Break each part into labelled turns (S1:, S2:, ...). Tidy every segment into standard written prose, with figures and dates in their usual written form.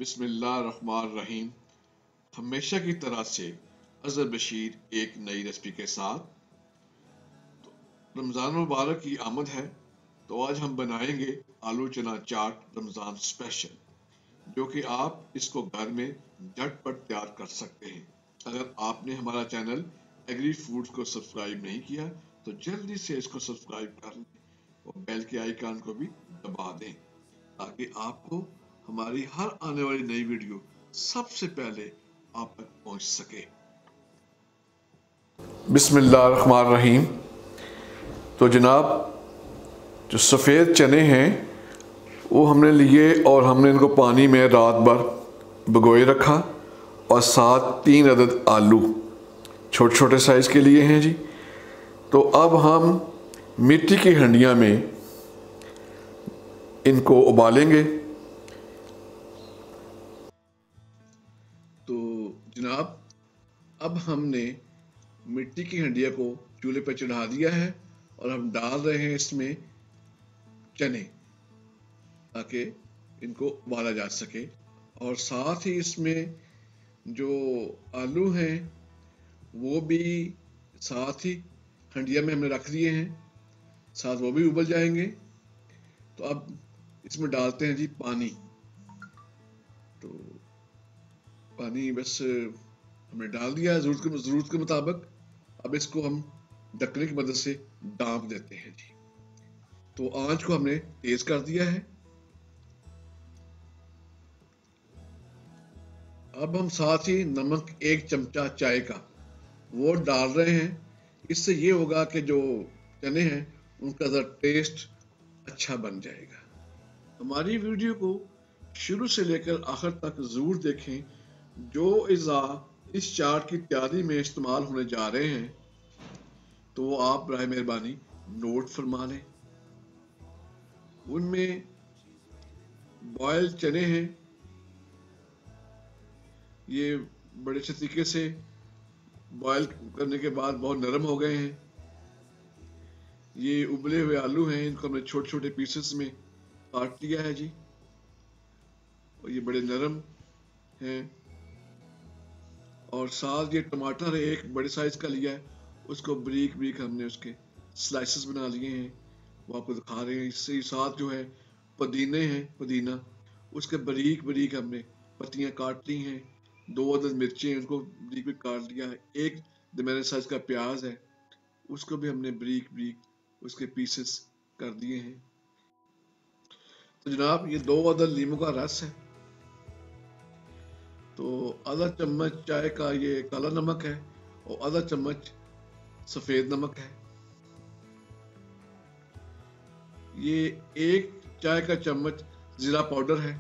S1: बिस्मिल्लाहिर्रहमानिर्रहीम। हमेशा की तरह से अजहर बशीर एक नई रेसिपी के साथ। रमज़ान मुबारक की आमद है, तो आज हम बनाएंगे आलू चना चाट रमज़ान स्पेशल, जो कि आप इसको घर में झटपट तैयार कर सकते हैं। अगर आपने हमारा चैनल एग्री फूड्स को सब्सक्राइब नहीं किया तो जल्दी से इसको सब्सक्राइब कर लें और बेल के आइकन को भी दबा दें, ताकि आपको हमारी हर आने वाली नई वीडियो सबसे पहले आप तक पहुंच सके। बिस्मिल्लाहिर्रहमानिर्रहीम। तो जनाब, जो सफ़ेद चने हैं वो हमने लिए और हमने इनको पानी में रात भर भिगोए रखा, और साथ 3 अदद आलू छोटे छोटे साइज़ के लिए हैं जी। तो अब हम मिट्टी की हंडिया में इनको उबालेंगे। तो जनाब, अब हमने मिट्टी की हंडिया को चूल्हे पर चढ़ा दिया है और हम डाल रहे हैं इसमें चने, ताकि इनको उबाला जा सके। और साथ ही इसमें जो आलू हैं वो भी साथ ही हंडिया में हमने रख दिए हैं, साथ वो भी उबल जाएंगे। तो अब इसमें डालते हैं जी पानी। तो पानी बस हमने डाल दिया है ज़रूरत के मुताबिक। अब इसको हम ढकने की मदद से ढाँप देते हैं जी। तो आंच को हमने तेज कर दिया है। अब हम साथ ही नमक 1 चमचा चाय का वो डाल रहे हैं। इससे ये होगा कि जो चने हैं उनका ज़रा टेस्ट अच्छा बन जाएगा। हमारी वीडियो को शुरू से लेकर आखिर तक ज़रूर देखें। जो अज़ा इस चाट की तैयारी में इस्तेमाल होने जा रहे हैं तो वो आप बराए मेहरबानी नोट फरमा लें। उनमें बॉयल चने हैं, ये बड़े अच्छे तरीके से बॉयल करने के बाद बहुत नरम हो गए हैं। ये उबले हुए आलू हैं, इनको हमने छोटे छोटे पीसेस में काट लिया है जी, और ये बड़े नरम हैं। और साथ ये टमाटर है, एक बड़े साइज का लिया है, उसको बारीक बारीक हमने उसके स्लाइसेस बना लिए हैं, वो आपको दिखा रहे हैं। इससे साथ जो है पुदीने हैं, पुदीना उसके बारीक बारीक हमने पत्तियां काट ली हैं। 2 अदद मिर्चें उनको बारीक बारीक काट लिया है। एक दरमियाने साइज का प्याज है, उसको भी हमने बारीक बारीक उसके पीसेस कर दिए हैं। तो जनाब, ये 2 अदद नींबू का रस है। तो आधा चम्मच चाय का ये काला नमक है और आधा चम्मच सफेद नमक है। ये 1 चाय का चम्मच जीरा पाउडर है।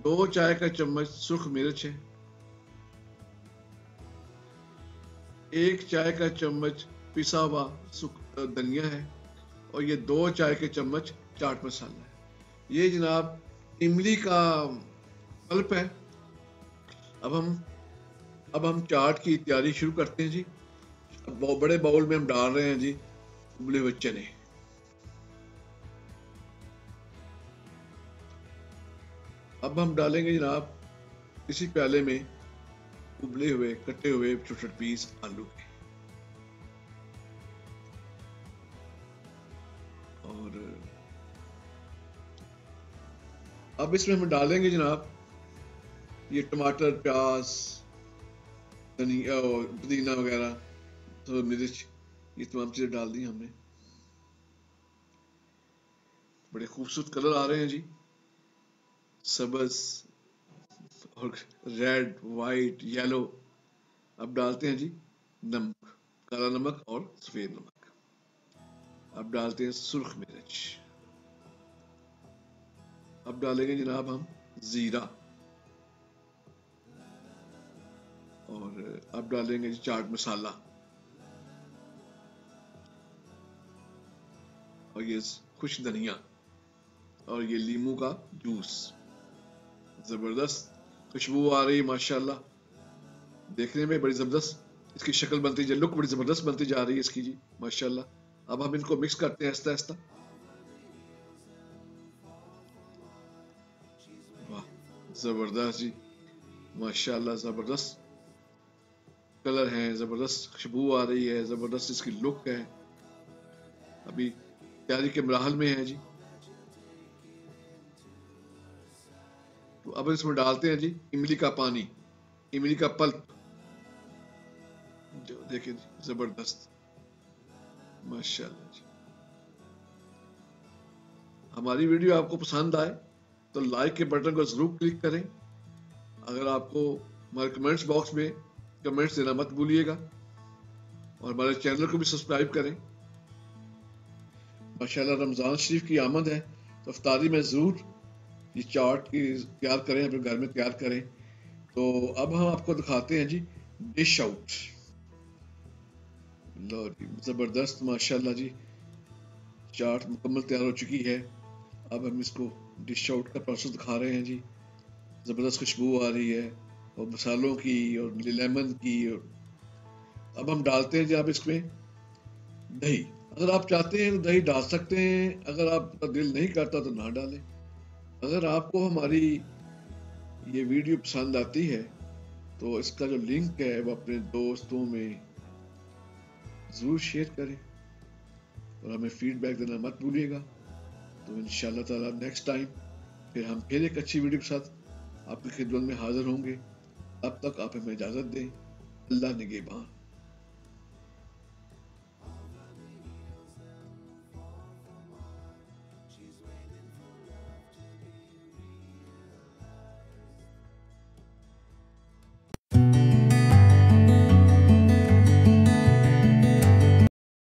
S1: 2 चाय का चम्मच सुर्ख मिर्च है। 1 चाय का चम्मच पिसा हुआ धनिया है। और ये 2 चाय के चम्मच चाट मसाला है। ये जनाब इमली का पल्प है। अब हम चाट की तैयारी शुरू करते हैं जी। अब बड़े बाउल में हम डाल रहे हैं जी उबले हुए चने। अब हम डालेंगे जनाब इसी प्याले में उबले हुए कटे हुए छोटे छोटे पीस आलू के। और अब इसमें हम डालेंगे जनाब ये टमाटर, प्याज, धनिया, पुदीना वगैरह, तो मिर्च, ये तमाम चीजें डाल दी हमने। बड़े खूबसूरत कलर आ रहे हैं जी, सब्ज और रेड, वाइट, येलो। अब डालते हैं जी नमक, काला नमक और सफेद नमक। अब डालते हैं सुर्ख मिर्च। अब डालेंगे जनाब हम जीरा। और अब डालेंगे जी चाट मसाला। और ये खुश धनिया और ये लीमू का जूस। जबरदस्त खुशबू आ रही है माशाल्लाह, देखने में बड़ी जबरदस्त इसकी शक्ल बनती है, लुक बड़ी जबरदस्त बनती जा रही है इसकी जी माशाल्लाह। अब हम इनको मिक्स करते हैं आहिस्ता आहिस्ता। जबरदस्त जी, माशाल्लाह, जबरदस्त कलर है, जबरदस्त खुशबू आ रही है, जबरदस्त इसकी लुक है। अभी तैयारी के मराहल में है जी। तो अब इसमें डालते हैं जी इमली का पानी, इमली का पल्प, जो देखिए जी, जबरदस्त, माशाल्लाह जी। हमारी वीडियो आपको पसंद आए तो लाइक के बटन को जरूर क्लिक करें। अगर आपको हमारे कमेंट्स बॉक्स में कमेंट्स देना मत भूलिएगा, और हमारे चैनल को भी सब्सक्राइब करें। माशाल्लाह रमज़ान शरीफ की आमद है, तो अफ्तारी में ज़रूर ये चाट की तैयार करें, अपने घर में तैयार करें। तो अब हम आपको दिखाते हैं जी डिश आउट। लो जी, ज़बरदस्त माशाल्लाह जी, चाट मुकम्मल तैयार हो चुकी है। अब हम इसको डिश आउट का प्रोसेस दिखा रहे हैं जी। ज़बरदस्त खुशबू आ रही है, और मसालों की और लेमन की। और अब हम डालते हैं जी आप इसमें दही। अगर आप चाहते हैं तो दही डाल सकते हैं, अगर आपका दिल नहीं करता तो ना डालें। अगर आपको हमारी ये वीडियो पसंद आती है तो इसका जो लिंक है वो अपने दोस्तों में ज़रूर शेयर करें, और हमें फीडबैक देना मत भूलिएगा। तो इंशाल्लाह ताला नेक्स्ट टाइम फिर हम फिर एक अच्छी वीडियो के साथ आपकी खिदमत में हाजिर होंगे। अब तक आप हमें इजाज़त दें। अल्लाह निगहबान।